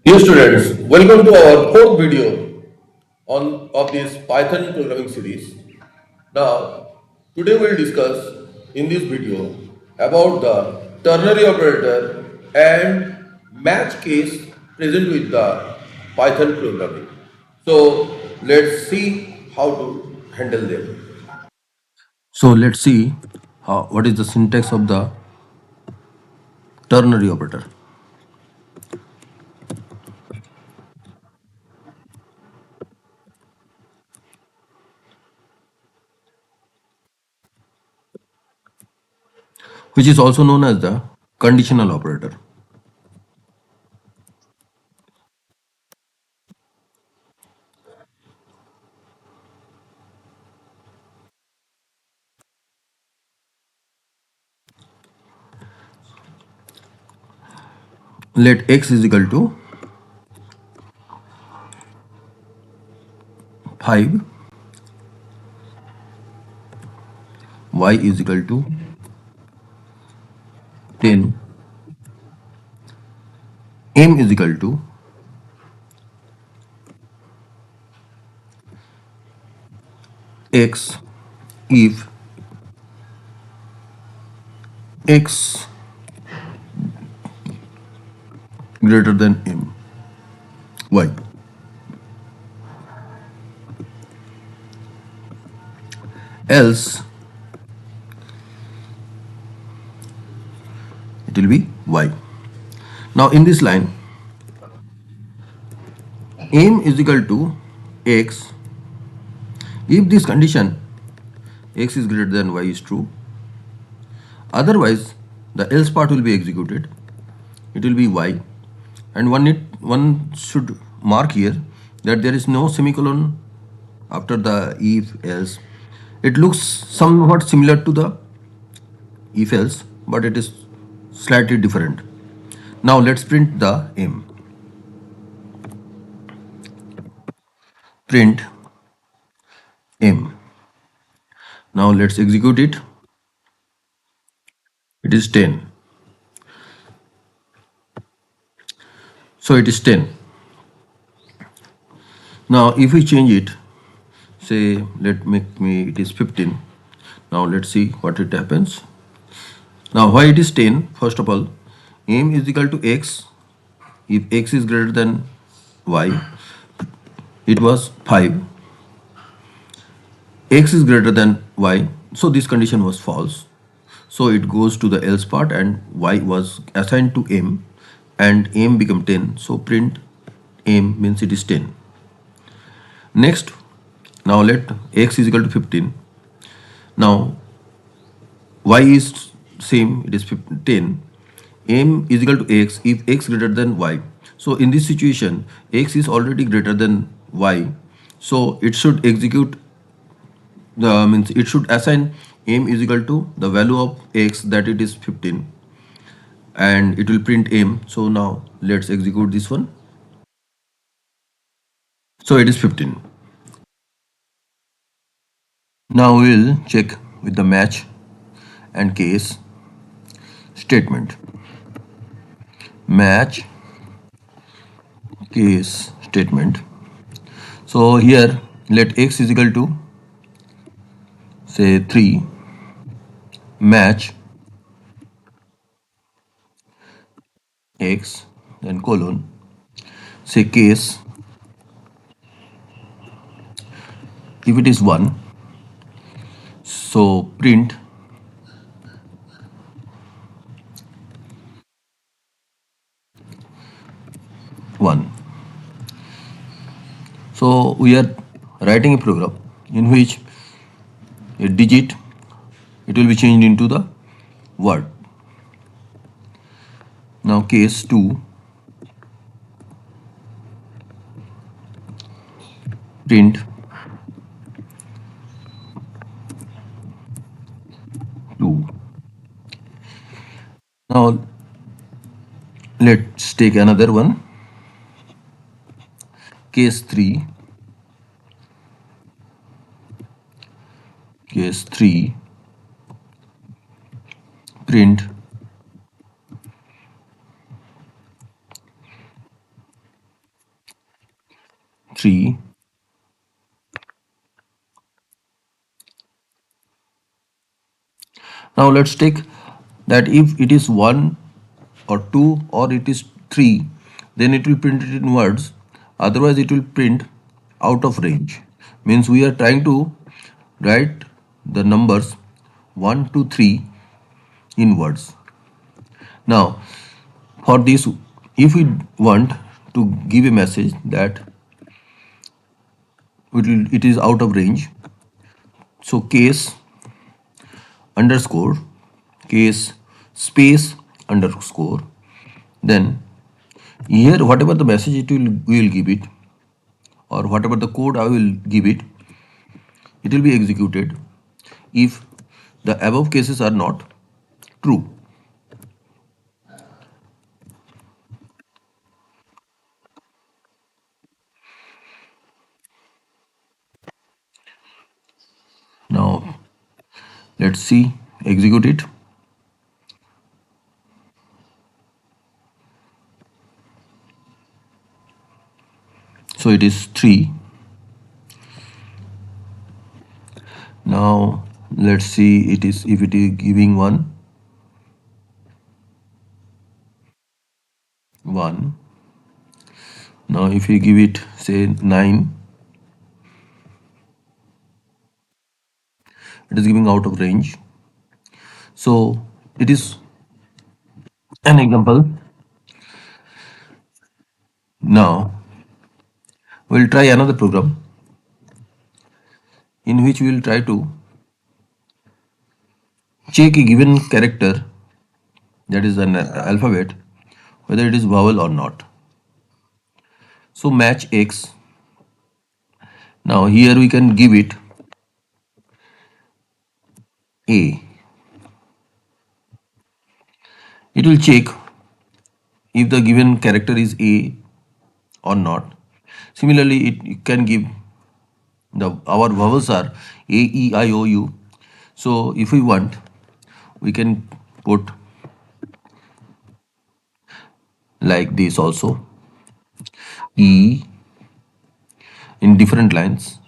Dear students, welcome to our fourth video of this Python programming series. Now, today we'll discuss in this video about the ternary operator and match case present with the Python programming. So, let's see how to handle them. So let's see what is the syntax of the ternary operator, which is also known as the conditional operator. Let x is equal to 5, y is equal to 10, m is equal to x if x greater than m, y. Else it will be y. Now in this line, m is equal to x if this condition x is greater than y is true. Otherwise, the else part will be executed. It will be y, and one should mark here that there is no semicolon after the if else. It looks somewhat similar to the if else, but it is slightly different. Now let's print the m. Print m. Now let's execute it. It is 10. So it is 10. Now if we change it, say let make me it is 15. Now let's see what it happens. Now why it is 10? First of all, m is equal to x. If x is greater than y, it was 5. X is greater than y, so this condition was false. So it goes to the else part and y was assigned to m and m become 10. So print m means it is 10. Next, now let x is equal to 15. Now y is same, it is 10. M is equal to x if x greater than y. So in this situation, x is already greater than y. So it should execute the means it should assign m is equal to the value of x, that it is 15, and it will print m. So now let's execute this one. So it is 15. Now we'll check with the match and case statement. Match case statement. So here let x is equal to say 3, match x, then colon, say case if it is 1, so print 1. So we are writing a program in which a digit it will be changed into the word. Now case 2, print 2. Now let's take another one, case 3, print 3. Now let's take that if it is 1 or 2 or it is 3, then it will print it in words. Otherwise, it will print out of range. Means we are trying to write the numbers 1 to 3 in words. Now, for this, if we want to give a message that it is out of range, so case underscore, case space underscore, then here whatever the message we will give it, or whatever the code I will give it, it will be executed if the above cases are not true. Now let's see, execute it. So it is 3. Now let's see it is if it is giving 1, 1. Now if we give it say 9, it is giving out of range. So it is an example. Now we'll try another program in which we will try to check a given character, that is an alphabet, whether it is vowel or not. So match X. Now here we can give it A. It will check if the given character is A or not. Similarly, it can give the our vowels are A, E, I, O, U. So if we want, we can put like this also, E in different lines,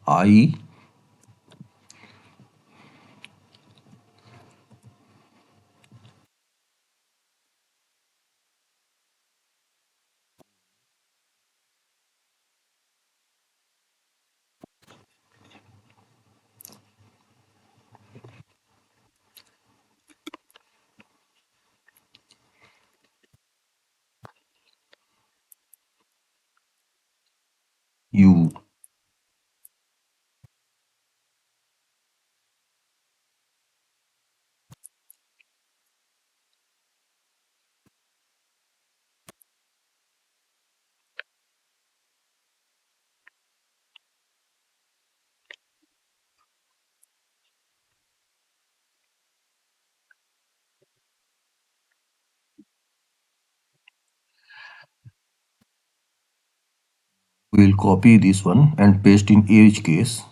I, U. We'll copy this one and paste in each case.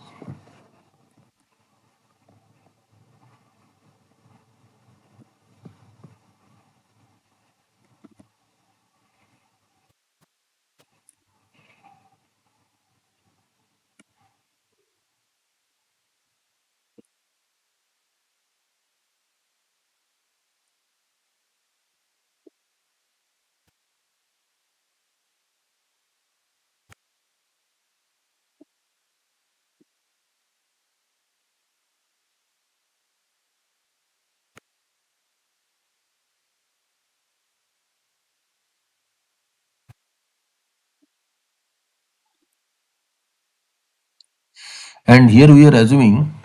And here we are assuming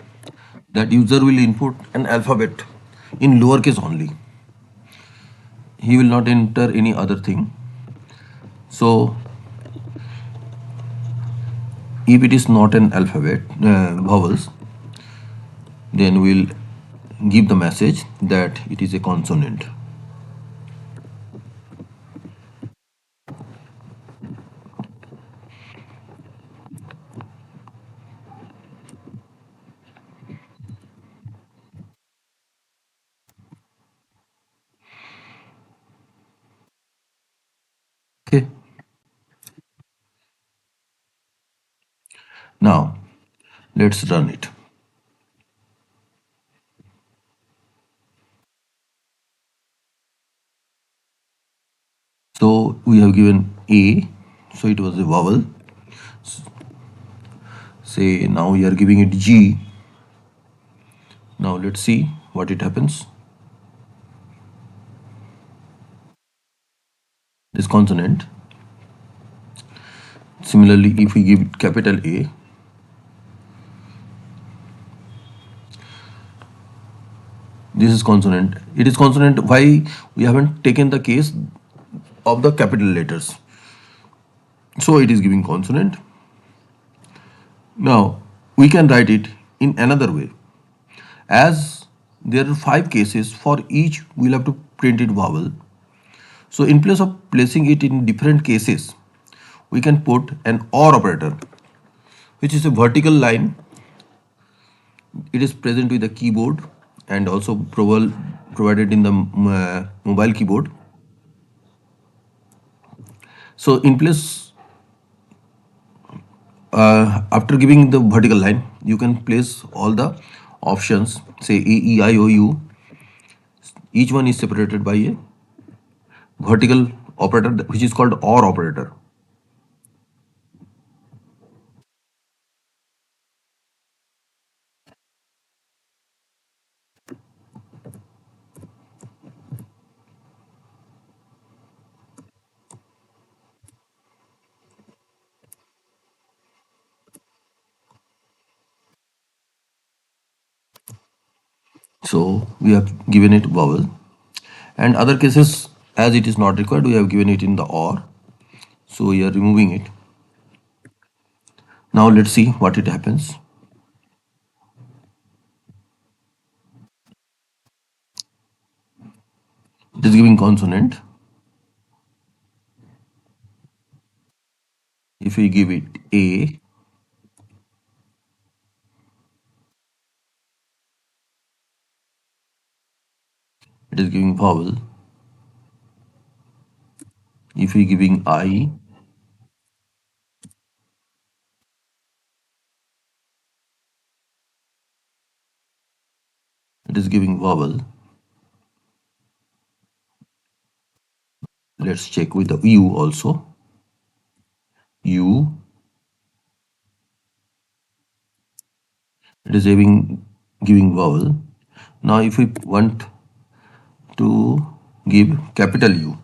that user will input an alphabet in lowercase only. He will not enter any other thing. So if it is not an alphabet, vowels, then we'll give the message that it is a consonant. Now let's run it. So we have given A, so it was a vowel. Say now we are giving it G. Now let's see what it happens. This consonant. Similarly, if we give it capital A, this is consonant. It is consonant. Why we haven't taken the case of the capital letters? So it is giving consonant. Now we can write it in another way. As there are 5 cases, for each we'll have to print it vowel. So in place of placing it in different cases, we can put an OR operator, which is a vertical line. It is present with the keyboard and also provided in the mobile keyboard. So in place, after giving the vertical line, you can place all the options, say A, E, I, O, U. Each one is separated by a vertical operator, which is called OR operator. So we have given it vowel, and other cases, as it is not required, we have given it in the OR. So we are removing it. Now let's see what it happens. It is giving consonant. If we give it A, it is giving vowel. If we giving I, it is giving vowel. Let's check with the U also. U, it is giving vowel. Now if we want to give capital U,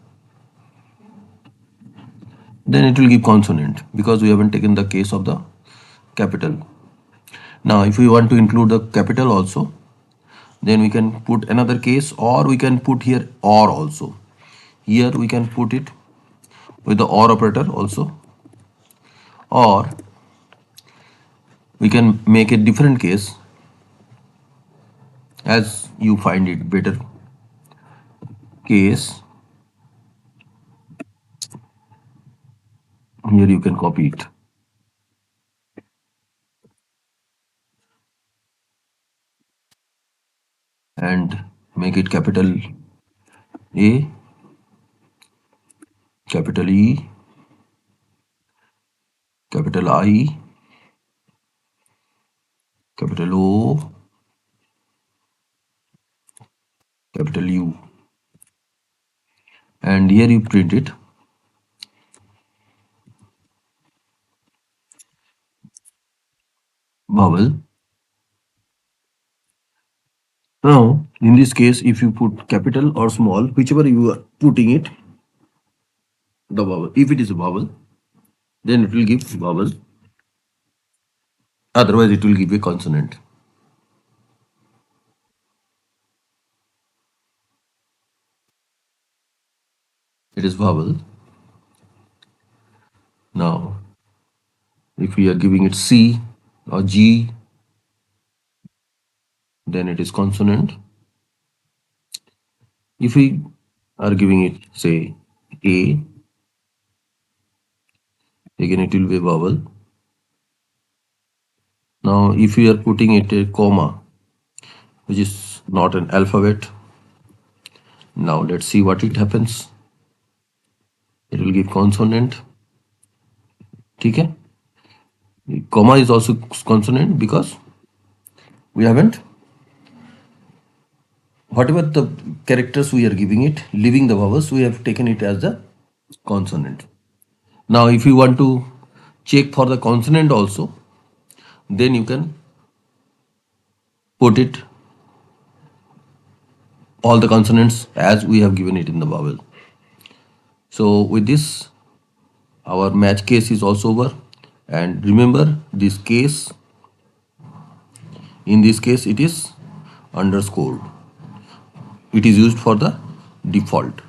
then it will give consonant because we haven't taken the case of the capital. Now if we want to include the capital also, then we can put another case, or we can put here OR also. Here we can put it with the OR operator also, or we can make a different case as you find it better. Case, here you can copy it and make it capital A, capital E, capital I, capital O, capital U, and here you print it vowel. Now in this case, if you put capital or small, whichever you are putting it, the vowel. If it is a vowel, then it will give vowel. Otherwise, it will give a consonant. It is vowel. Now, if we are giving it C or G, then it is consonant. If we are giving it, say, A, again it will be a vowel. Now, if we are putting it a comma, which is not an alphabet, now let's see what it happens. It will give consonant. ठीक है? Comma is also consonant because we haven't, whatever the characters we are giving it, leaving the vowels, we have taken it as the consonant. Now, if you want to check for the consonant also, then you can put it all the consonants as we have given it in the vowel. So with this, our match case is also over. And remember this case, in this case it is underscore. It is used for the default.